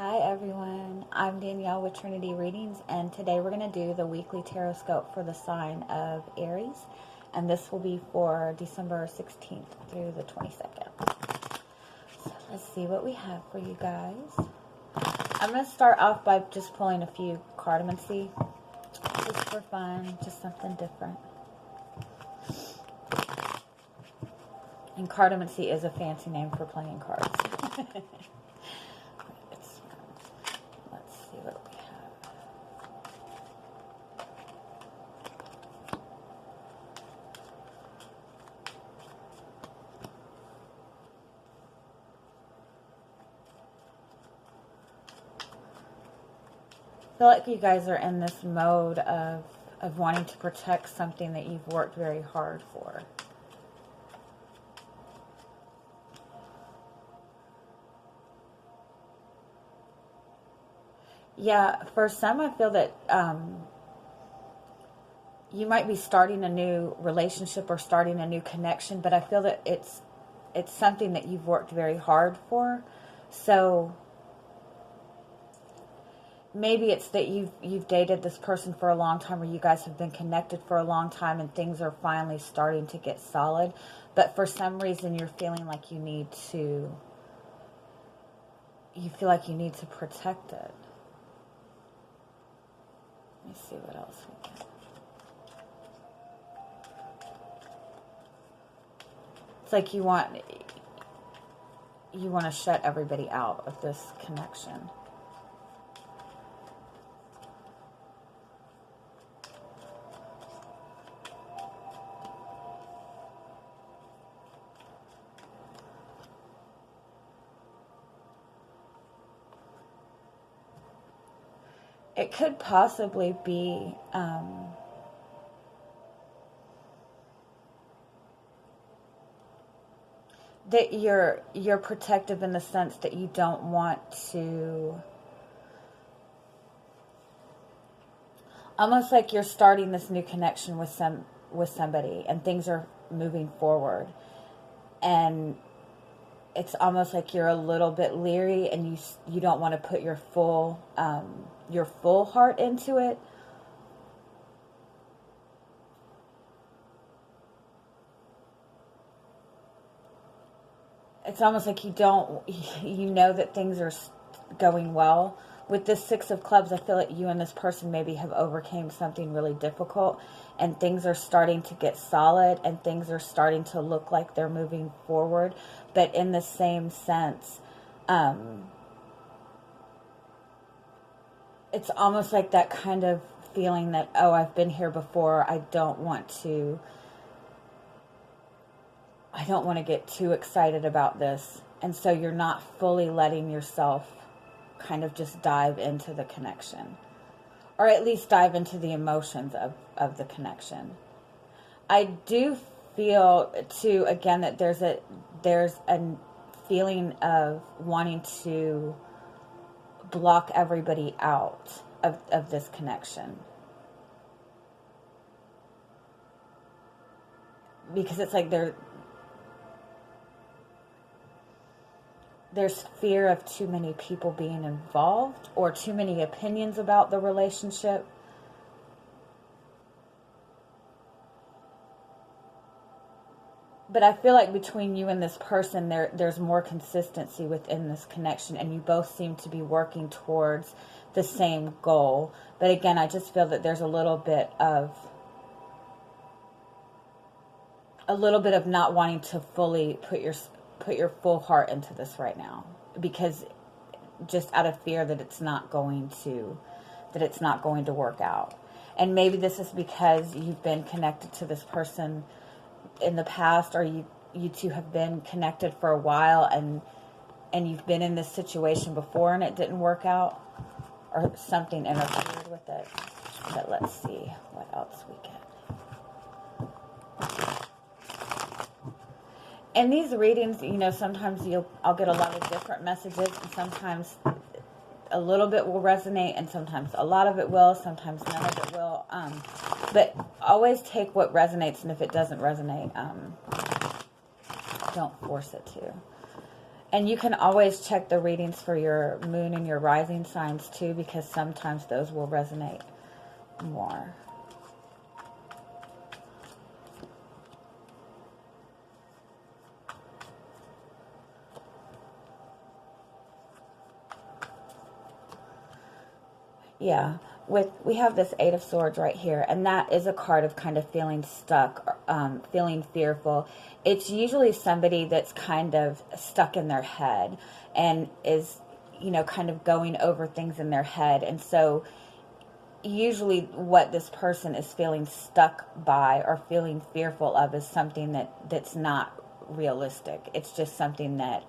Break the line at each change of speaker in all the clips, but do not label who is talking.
Hi everyone, I'm Danielle with Trinity Readings, and today we're going to do the weekly Tarotscope for the sign of Aries, and this will be for December 16th through the 22nd. So let's see what we have for you guys. I'm going to start off by just pulling a few cartomancy, just for fun, just something different. And cartomancy is a fancy name for playing cards. Let's see what we have. I feel like you guys are in this mode of wanting to protect something that you've worked very hard for. Yeah, for some, I feel that you might be starting a new relationship or starting a new connection, but I feel that it's something that you've worked very hard for. So maybe it's that you've dated this person for a long time, or you guys have been connected for a long time, and things are finally starting to get solid. But for some reason, you're feeling like you feel like you need to protect it. Let me see what else we get. It's like you want to shut everybody out of this connection. It could possibly be that you're protective in the sense that you don't want to, almost like you're starting this new connection with somebody, and things are moving forward, and it's almost like you're a little bit leery, and you don't want to put your full heart into it. It's almost like you know that things are going well. With this Six of Clubs, I feel like you and this person maybe have overcame something really difficult, and things are starting to get solid, and things are starting to look like they're moving forward. But in the same sense, it's almost like that kind of feeling that, oh, I've been here before. I don't want to get too excited about this. And so you're not fully letting yourself kind of just dive into the connection, or at least dive into the emotions of the connection. I do feel too, again, that there's a feeling of wanting to block everybody out of this connection, because it's like there's fear of too many people being involved, or too many opinions about the relationship. But I feel like between you and this person, there's more consistency within this connection, and you both seem to be working towards the same goal. But again, I just feel that there's a little bit of not wanting to fully put your full heart into this right now, because just out of fear that it's not going to work out. And maybe this is because you've been connected to this person in the past, or you two have been connected for a while, and you've been in this situation before and it didn't work out, or something interfered with it. But let's see what else we get. In these readings, sometimes I'll get a lot of different messages, and sometimes a little bit will resonate, and sometimes a lot of it will, sometimes none of it will. But always take what resonates, and if it doesn't resonate, don't force it to. And you can always check the readings for your moon and your rising signs too, because sometimes those will resonate more. Yeah, we have this Eight of Swords right here, and that is a card of kind of feeling stuck, feeling fearful. It's usually somebody that's kind of stuck in their head and is, you know, kind of going over things in their head. And so usually what this person is feeling stuck by or feeling fearful of is something that's not realistic. It's just something that,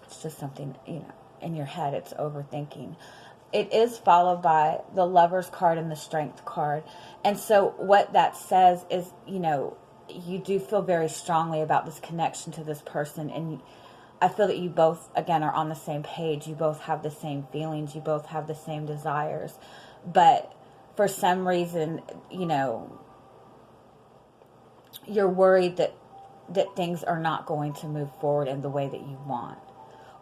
it's just something, you know, in your head. It's overthinking. It is followed by the Lover's card and the Strength card. And so what that says is, you know, you do feel very strongly about this connection to this person, and I feel that you both, again, are on the same page. You both have the same feelings. You both have the same desires. But for some reason, you know, you're worried that things are not going to move forward in the way that you want.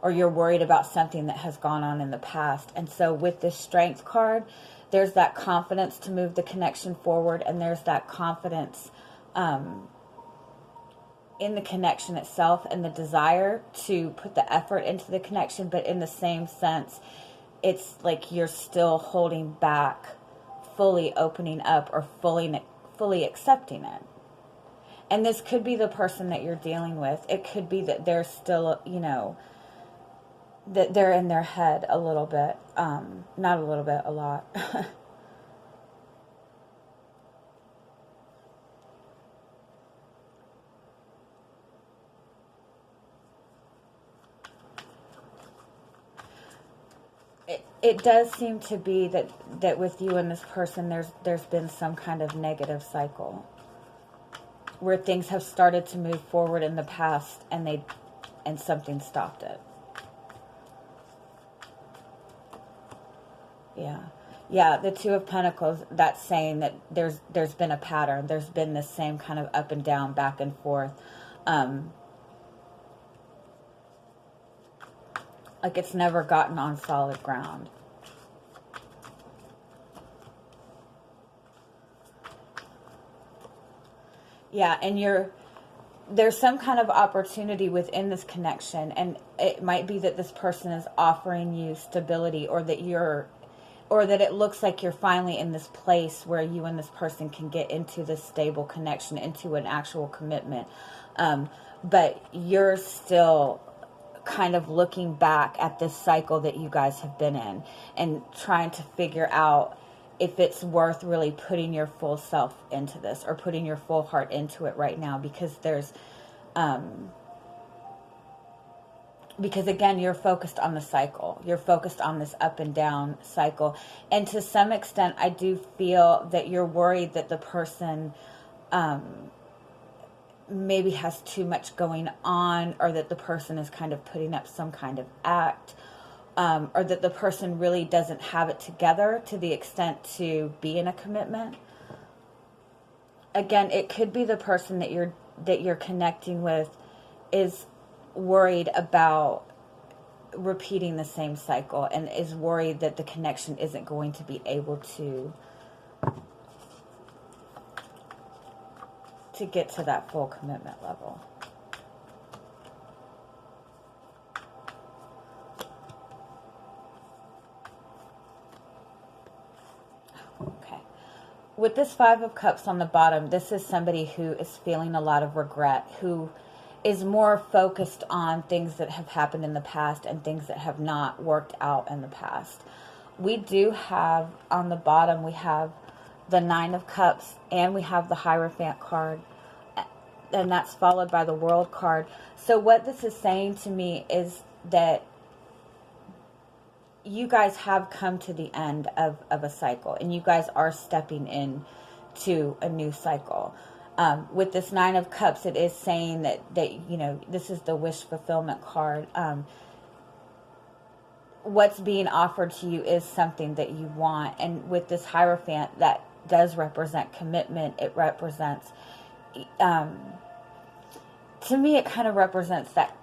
Or you're worried about something that has gone on in the past. And so with this Strength card, there's that confidence to move the connection forward, and there's that confidence in the connection itself and the desire to put the effort into the connection. But in the same sense, it's like you're still holding back fully opening up or fully accepting it. And this could be the person that you're dealing with. It could be that they're still, you know, that they're in their head a little bit. Not a little bit, a lot. It does seem to be that with you and this person, there's been some kind of negative cycle where things have started to move forward in the past, and something stopped it. Yeah, the Two of Pentacles, that's saying that there's been a pattern. There's been this same kind of up and down, back and forth. Like it's never gotten on solid ground. Yeah, and there's some kind of opportunity within this connection, and it might be that this person is offering you stability, or that it looks like you're finally in this place where you and this person can get into this stable connection, into an actual commitment. But you're still kind of looking back at this cycle that you guys have been in and trying to figure out if it's worth really putting your full self into this or putting your full heart into it right now, because because again, you're focused on the cycle. You're focused on this up and down cycle. And to some extent, I do feel that you're worried that the person maybe has too much going on, or that the person is kind of putting up some kind of act, or that the person really doesn't have it together to the extent to be in a commitment. Again, it could be the person that you're connecting with is worried about repeating the same cycle, and is worried that the connection isn't going to be able to get to that full commitment level. Okay. With this Five of Cups on the bottom, this is somebody who is feeling a lot of regret, who is more focused on things that have happened in the past and things that have not worked out in the past. We do have, on the bottom, we have the Nine of Cups, and we have the Hierophant card, and that's followed by the World card. So what this is saying to me is that you guys have come to the end of a cycle, and you guys are stepping in to a new cycle. With this Nine of Cups, it is saying that you know, this is the wish fulfillment card. What's being offered to you is something that you want. And with this Hierophant, that does represent commitment. It represents to me, it kind of represents that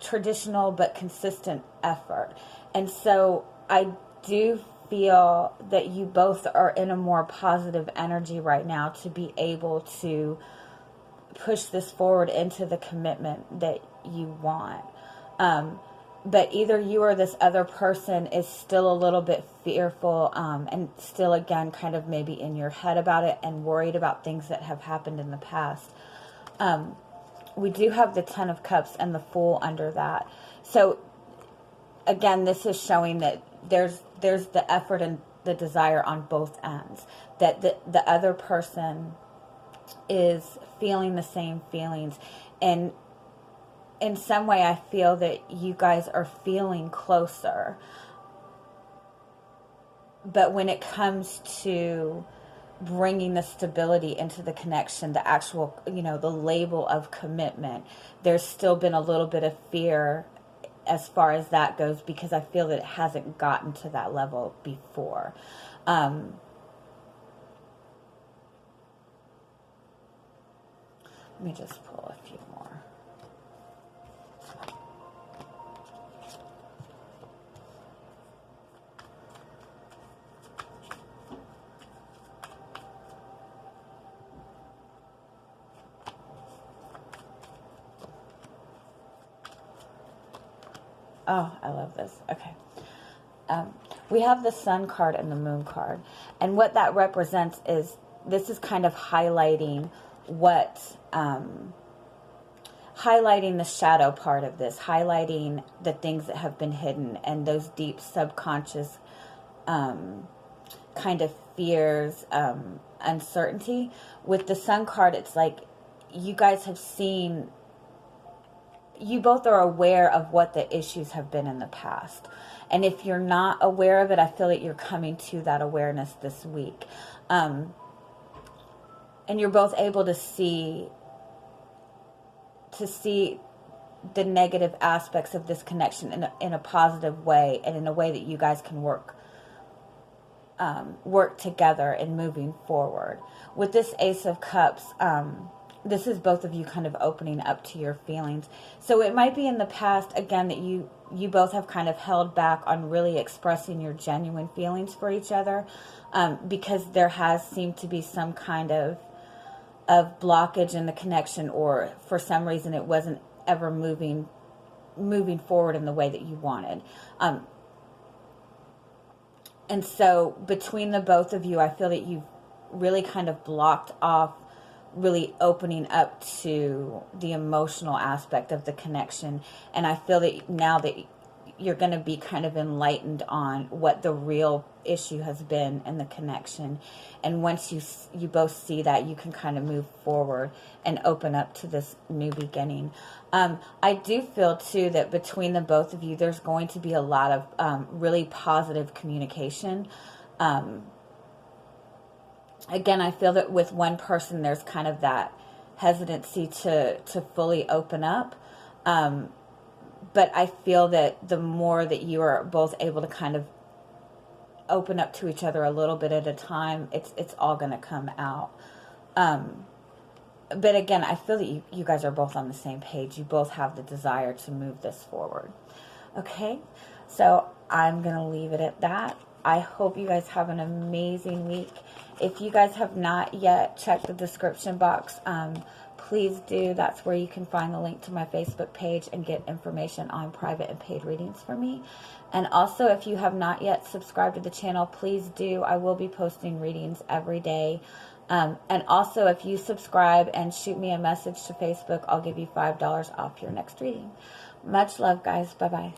traditional but consistent effort. And so I do feel that you both are in a more positive energy right now to be able to push this forward into the commitment that you want. But either you or this other person is still a little bit fearful, and still, again, kind of maybe in your head about it and worried about things that have happened in the past. We do have the Ten of Cups and the Fool under that. So, again, this is showing that there's the effort and the desire on both ends. That the other person is feeling the same feelings. And in some way, I feel that you guys are feeling closer. But when it comes to bringing the stability into the connection, the actual, the label of commitment, there's still been a little bit of fear as far as that goes, because I feel that it hasn't gotten to that level before. Let me just pull a few more. Oh, I love this. Okay. We have the Sun card and the Moon card. And what that represents is, this is kind of highlighting highlighting the shadow part of this, highlighting the things that have been hidden and those deep subconscious kind of fears, uncertainty. With the Sun card, it's like you guys have seen, you both are aware of what the issues have been in the past. And if you're not aware of it, I feel that you're coming to that awareness this week. And you're both able to see the negative aspects of this connection in a positive way, and in a way that you guys can work together in moving forward. With this Ace of Cups, this is both of you kind of opening up to your feelings. So it might be in the past, again, that you both have kind of held back on really expressing your genuine feelings for each other, because there has seemed to be some kind of blockage in the connection, or for some reason it wasn't ever moving forward in the way that you wanted. And so between the both of you, I feel that you've really kind of blocked off really opening up to the emotional aspect of the connection. And I feel that now that you're going to be kind of enlightened on what the real issue has been in the connection. And once you both see that, you can kind of move forward and open up to this new beginning. I do feel too that between the both of you, there's going to be a lot of really positive communication. Again, I feel that with one person, there's kind of that hesitancy to fully open up. But I feel that the more that you are both able to kind of open up to each other a little bit at a time, it's all going to come out. But again, I feel that you guys are both on the same page. You both have the desire to move this forward. Okay, so I'm going to leave it at that. I hope you guys have an amazing week. If you guys have not yet checked the description box, please do. That's where you can find the link to my Facebook page and get information on private and paid readings for me. And also, if you have not yet subscribed to the channel, please do. I will be posting readings every day. And also, if you subscribe and shoot me a message to Facebook, I'll give you $5 off your next reading. Much love, guys. Bye-bye.